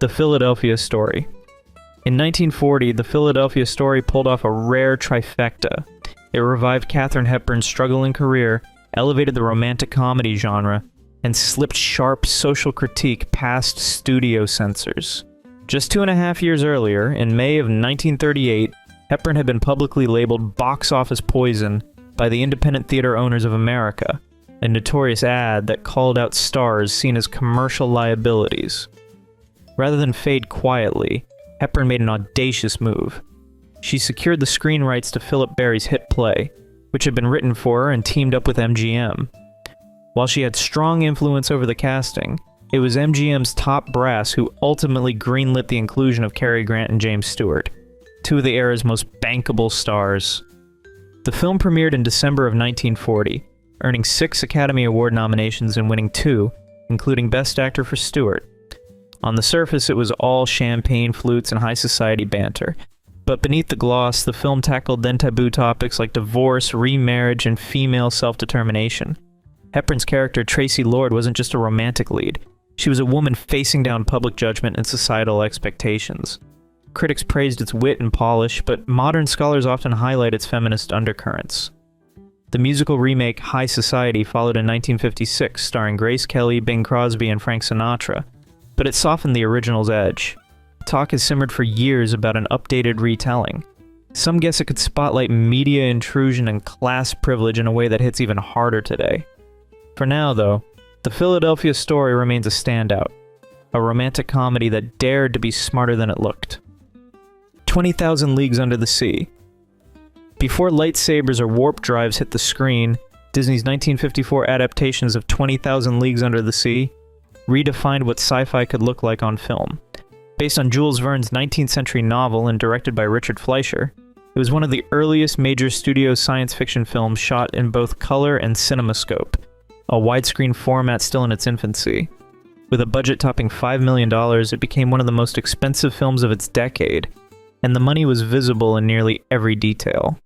The Philadelphia Story. In 1940, The Philadelphia Story pulled off a rare trifecta. It revived Katharine Hepburn's struggling career, elevated the romantic comedy genre, and slipped sharp social critique past studio censors. Just 2.5 years earlier, in May of 1938, Hepburn had been publicly labeled box office poison by the Independent Theater Owners of America, a notorious ad that called out stars seen as commercial liabilities. Rather than fade quietly, Hepburn made an audacious move. She secured the screen rights to Philip Barry's hit play, which had been written for her and teamed up with MGM. While she had strong influence over the casting, it was MGM's top brass who ultimately greenlit the inclusion of Cary Grant and James Stewart, two of the era's most bankable stars. The film premiered in December of 1940, earning 6 Academy Award nominations and winning 2, including Best Actor for Stewart. On the surface, it was all champagne flutes and high society banter, but beneath the gloss, the film tackled then taboo topics like divorce, remarriage, and female self-determination. Hepburn's character, Tracy Lord, wasn't just a romantic lead. She was a woman facing down public judgment and societal expectations. Critics praised its wit and polish, but modern scholars often highlight its feminist undercurrents. The musical remake High Society followed in 1956, starring Grace Kelly, Bing Crosby, and Frank Sinatra, but it softened the original's edge. Talk has simmered for years about an updated retelling. Some guess it could spotlight media intrusion and class privilege in a way that hits even harder today. For now, though, The Philadelphia Story remains a standout, a romantic comedy that dared to be smarter than it looked. 20,000 Leagues Under the Sea. Before lightsabers or warp drives hit the screen, Disney's 1954 adaptations of 20,000 Leagues Under the Sea redefined what sci-fi could look like on film. Based on Jules Verne's 19th century novel and directed by Richard Fleischer, it was one of the earliest major studio science fiction films shot in both color and CinemaScope, a widescreen format still in its infancy. With a budget topping $5 million, it became one of the most expensive films of its decade, and the money was visible in nearly every detail.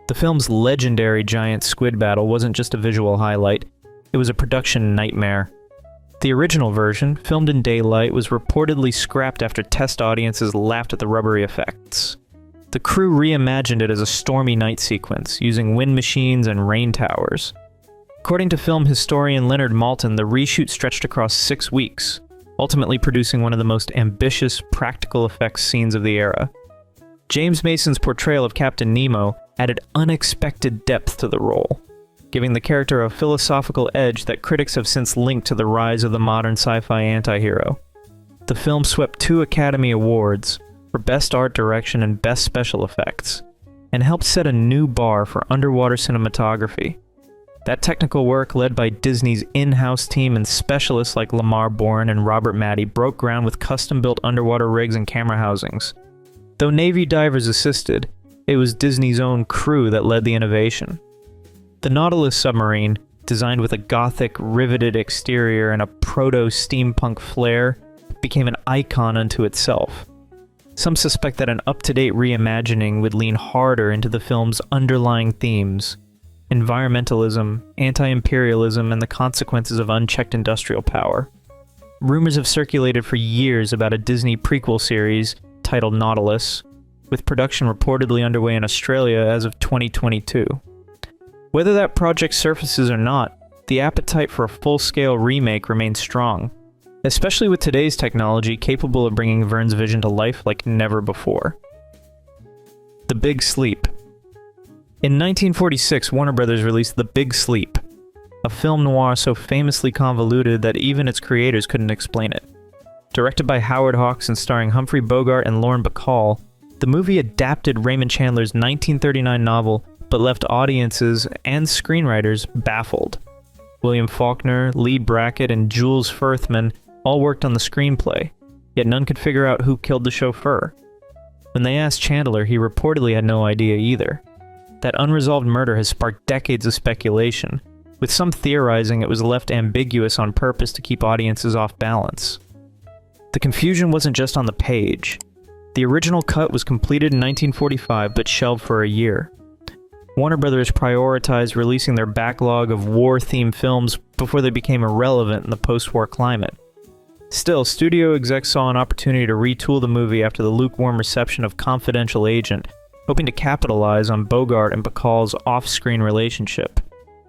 The film's legendary giant squid battle wasn't just a visual highlight, it was a production nightmare. The original version, filmed in daylight, was reportedly scrapped after test audiences laughed at the rubbery effects. The crew reimagined it as a stormy night sequence, using wind machines and rain towers. According to film historian Leonard Maltin, the reshoot stretched across 6 weeks, ultimately producing one of the most ambitious practical effects scenes of the era. James Mason's portrayal of Captain Nemo added unexpected depth to the role, giving the character a philosophical edge that critics have since linked to the rise of the modern sci-fi anti-hero. The film swept 2 Academy Awards for Best Art Direction and Best Special Effects, and helped set a new bar for underwater cinematography. That technical work, led by Disney's in-house team and specialists like Lamar Bourne and Robert Matty, broke ground with custom-built underwater rigs and camera housings. Though Navy divers assisted, it was Disney's own crew that led the innovation. The Nautilus submarine, designed with a gothic, riveted exterior and a proto-steampunk flair, became an icon unto itself. Some suspect that an up-to-date reimagining would lean harder into the film's underlying themes: environmentalism, anti-imperialism, and the consequences of unchecked industrial power. Rumors have circulated for years about a Disney prequel series titled Nautilus, with production reportedly underway in Australia as of 2022. Whether that project surfaces or not, the appetite for a full-scale remake remains strong, especially with today's technology capable of bringing Verne's vision to life like never before. The Big Sleep. In 1946, Warner Brothers released The Big Sleep, a film noir so famously convoluted that even its creators couldn't explain it. Directed by Howard Hawks and starring Humphrey Bogart and Lauren Bacall, the movie adapted Raymond Chandler's 1939 novel but left audiences and screenwriters baffled. William Faulkner, Lee Brackett, and Jules Furthman all worked on the screenplay, yet none could figure out who killed the chauffeur. When they asked Chandler, he reportedly had no idea either. That unresolved murder has sparked decades of speculation, with some theorizing it was left ambiguous on purpose to keep audiences off balance. The confusion wasn't just on the page. The original cut was completed in 1945 but shelved for a year. Warner Brothers prioritized releasing their backlog of war-themed films before they became irrelevant in the post-war climate. Still, studio execs saw an opportunity to retool the movie after the lukewarm reception of Confidential Agent, hoping to capitalize on Bogart and Bacall's off-screen relationship.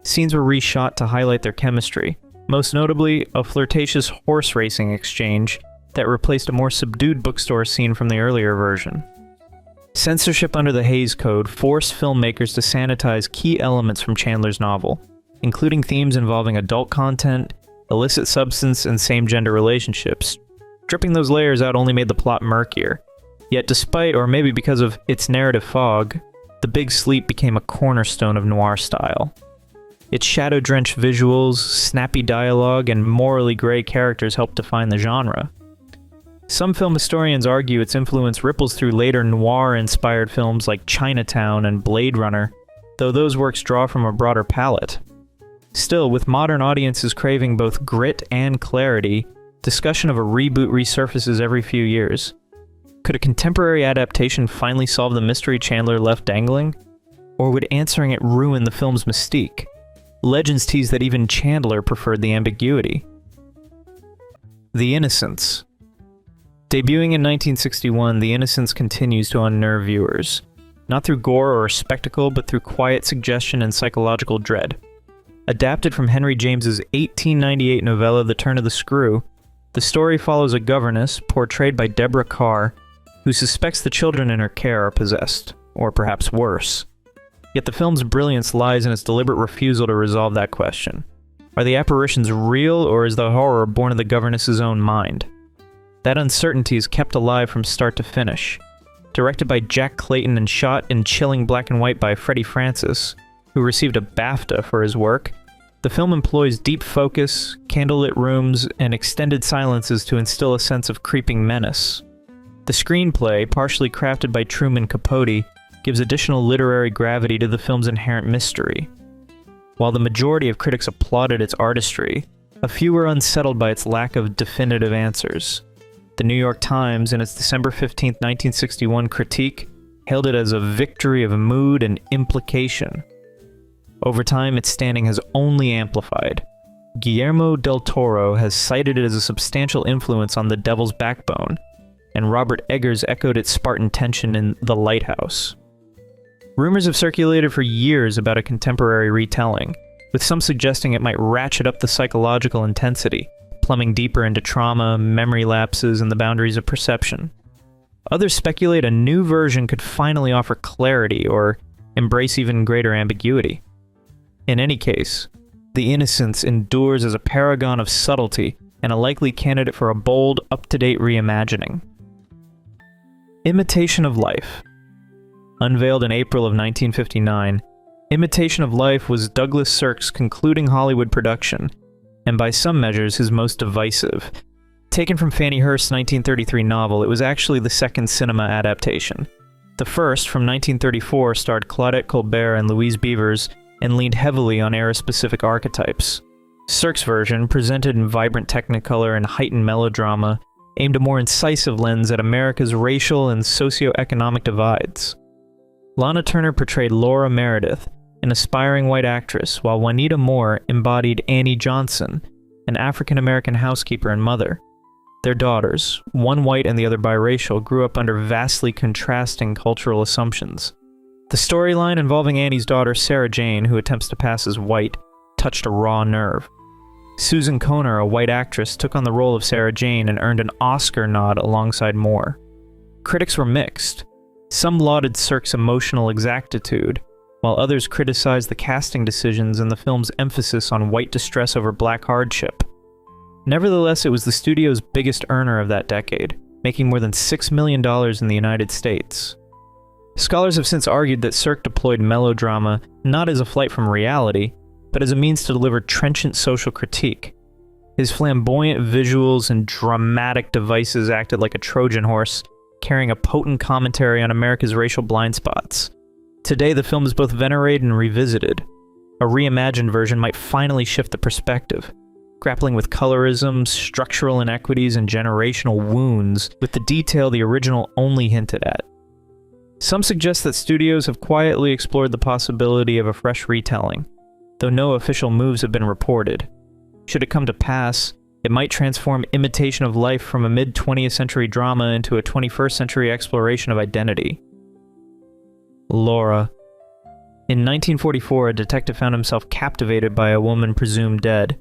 Scenes were reshot to highlight their chemistry, most notably a flirtatious horse racing exchange that replaced a more subdued bookstore scene from the earlier version. Censorship under the Hays Code forced filmmakers to sanitize key elements from Chandler's novel, including themes involving adult content, illicit substance, and same-gender relationships. Stripping those layers out only made the plot murkier. Yet despite, or maybe because of its narrative fog, The Big Sleep became a cornerstone of noir style. Its shadow-drenched visuals, snappy dialogue, and morally gray characters helped define the genre. Some film historians argue its influence ripples through later noir-inspired films like Chinatown and Blade Runner, though those works draw from a broader palette. Still, with modern audiences craving both grit and clarity, discussion of a reboot resurfaces every few years. Could a contemporary adaptation finally solve the mystery Chandler left dangling? Or would answering it ruin the film's mystique? Legends tease that even Chandler preferred the ambiguity. The Innocents. Debuting in 1961, The Innocents continues to unnerve viewers. Not through gore or spectacle, but through quiet suggestion and psychological dread. Adapted from Henry James's 1898 novella The Turn of the Screw, the story follows a governess, portrayed by Deborah Kerr, who suspects the children in her care are possessed, or perhaps worse. Yet the film's brilliance lies in its deliberate refusal to resolve that question. Are the apparitions real, or is the horror born of the governess's own mind? That uncertainty is kept alive from start to finish. Directed by Jack Clayton and shot in chilling black and white by Freddie Francis, who received a BAFTA for his work, the film employs deep focus, candlelit rooms, and extended silences to instill a sense of creeping menace. The screenplay, partially crafted by Truman Capote, gives additional literary gravity to the film's inherent mystery. While the majority of critics applauded its artistry, a few were unsettled by its lack of definitive answers. The New York Times, in its December 15, 1961 critique, hailed it as a victory of mood and implication. Over time, its standing has only amplified. Guillermo del Toro has cited it as a substantial influence on The Devil's Backbone, and Robert Eggers echoed its Spartan tension in The Lighthouse. Rumors have circulated for years about a contemporary retelling, with some suggesting it might ratchet up the psychological intensity, plumbing deeper into trauma, memory lapses, and the boundaries of perception. Others speculate a new version could finally offer clarity or embrace even greater ambiguity. In any case, The Innocents endures as a paragon of subtlety and a likely candidate for a bold, up-to-date reimagining. Imitation of Life. Unveiled in April of 1959, Imitation of Life was Douglas Sirk's concluding Hollywood production, and by some measures his most divisive. Taken from Fannie Hurst's 1933 novel, it was actually the second cinema adaptation. The first, from 1934, starred Claudette Colbert and Louise Beavers, and leaned heavily on era-specific archetypes. Sirk's version, presented in vibrant technicolor and heightened melodrama, aimed a more incisive lens at America's racial and socio-economic divides. Lana Turner portrayed Laura Meredith, an aspiring white actress, while Juanita Moore embodied Annie Johnson, an African-American housekeeper and mother. Their daughters, one white and the other biracial, grew up under vastly contrasting cultural assumptions. The storyline involving Annie's daughter, Sarah Jane, who attempts to pass as white, touched a raw nerve. Susan Kohner, a white actress, took on the role of Sarah Jane and earned an Oscar nod alongside Moore. Critics were mixed. Some lauded Sirk's emotional exactitude, while others criticized the casting decisions and the film's emphasis on white distress over black hardship. Nevertheless, it was the studio's biggest earner of that decade, making more than $6 million in the United States. Scholars have since argued that Sirk deployed melodrama not as a flight from reality, but as a means to deliver trenchant social critique. His flamboyant visuals and dramatic devices acted like a Trojan horse, carrying a potent commentary on America's racial blind spots. Today, the film is both venerated and revisited. A reimagined version might finally shift the perspective, grappling with colorism, structural inequities, and generational wounds with the detail the original only hinted at. Some suggest that studios have quietly explored the possibility of a fresh retelling, though no official moves have been reported. Should it come to pass, It might transform Imitation of Life from a mid-20th century drama into a 21st century exploration of identity. Laura. In 1944, a detective found himself captivated by a woman presumed dead,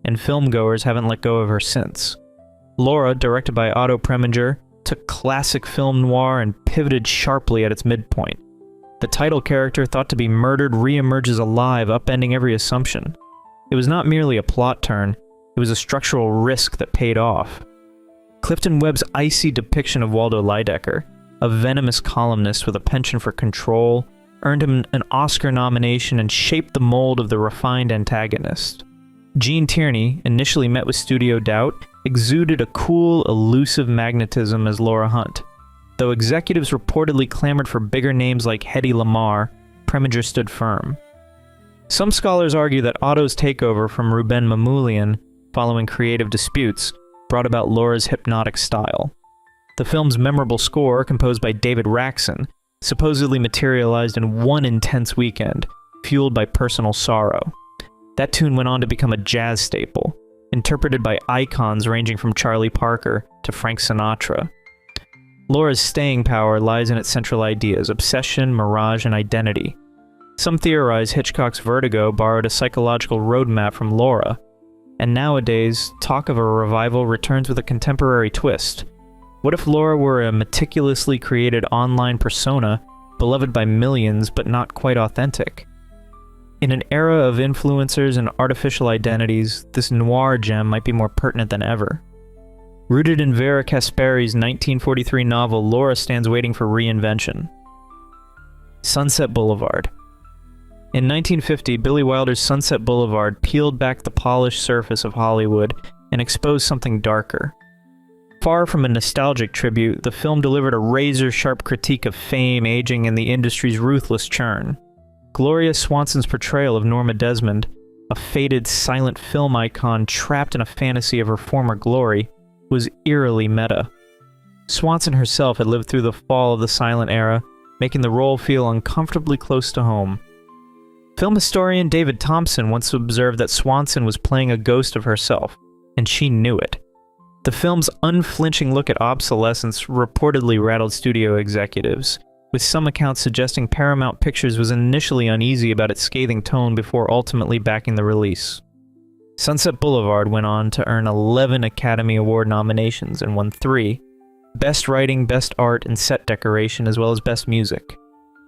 and filmgoers haven't let go of her since. Laura, directed by Otto Preminger, took classic film noir and pivoted sharply at its midpoint. The title character, thought to be murdered, re-emerges alive, upending every assumption. It was not merely a plot turn, it was a structural risk that paid off. Clifton Webb's icy depiction of Waldo Lydecker, a venomous columnist with a penchant for control, earned him an Oscar nomination and shaped the mold of the refined antagonist. Gene Tierney, initially met with studio doubt, exuded a cool, elusive magnetism as Laura Hunt. Though executives reportedly clamored for bigger names like Hedy Lamarr, Preminger stood firm. Some scholars argue that Otto's takeover from Ruben Mamoulian, following creative disputes, brought about Laura's hypnotic style. The film's memorable score, composed by David Raxon, supposedly materialized in one intense weekend, fueled by personal sorrow. That tune went on to become a jazz staple, interpreted by icons ranging from Charlie Parker to Frank Sinatra. Laura's staying power lies in its central ideas: obsession, mirage, and identity. Some theorize Hitchcock's Vertigo borrowed a psychological roadmap from Laura, and nowadays, talk of a revival returns with a contemporary twist. What if Laura were a meticulously created online persona, beloved by millions but not quite authentic? In an era of influencers and artificial identities, this noir gem might be more pertinent than ever. Rooted in Vera Casperi's 1943 novel, Laura stands waiting for reinvention. Sunset Boulevard. In 1950, Billy Wilder's Sunset Boulevard peeled back the polished surface of Hollywood and exposed something darker. Far from a nostalgic tribute, the film delivered a razor-sharp critique of fame, aging, and the industry's ruthless churn. Gloria Swanson's portrayal of Norma Desmond, a faded silent film icon trapped in a fantasy of her former glory, was eerily meta. Swanson herself had lived through the fall of the silent era, making the role feel uncomfortably close to home. Film historian David Thompson once observed that Swanson was playing a ghost of herself, and she knew it. The film's unflinching look at obsolescence reportedly rattled studio executives, with some accounts suggesting Paramount Pictures was initially uneasy about its scathing tone before ultimately backing the release. Sunset Boulevard went on to earn 11 Academy Award nominations and won 3: Best Writing, Best Art, and Set Decoration, as well as Best Music.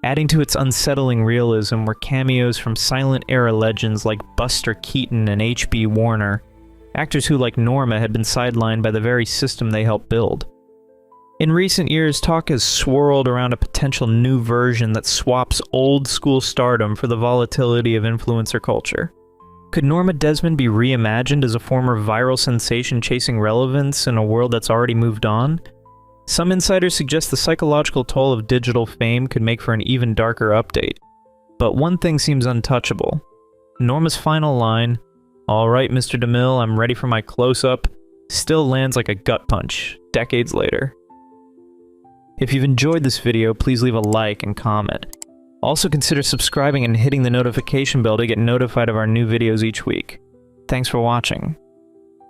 Adding to its unsettling realism were cameos from silent-era legends like Buster Keaton and H.B. Warner, actors who, like Norma, had been sidelined by the very system they helped build. In recent years, talk has swirled around a potential new version that swaps old-school stardom for the volatility of influencer culture. Could Norma Desmond be reimagined as a former viral sensation chasing relevance in a world that's already moved on? Some insiders suggest the psychological toll of digital fame could make for an even darker update. But one thing seems untouchable. Norma's final line, "All right, Mr. DeMille, I'm ready for my close-up," still lands like a gut punch, decades later. If you've enjoyed this video, please leave a like and comment. Also consider subscribing and hitting the notification bell to get notified of our new videos each week. Thanks for watching.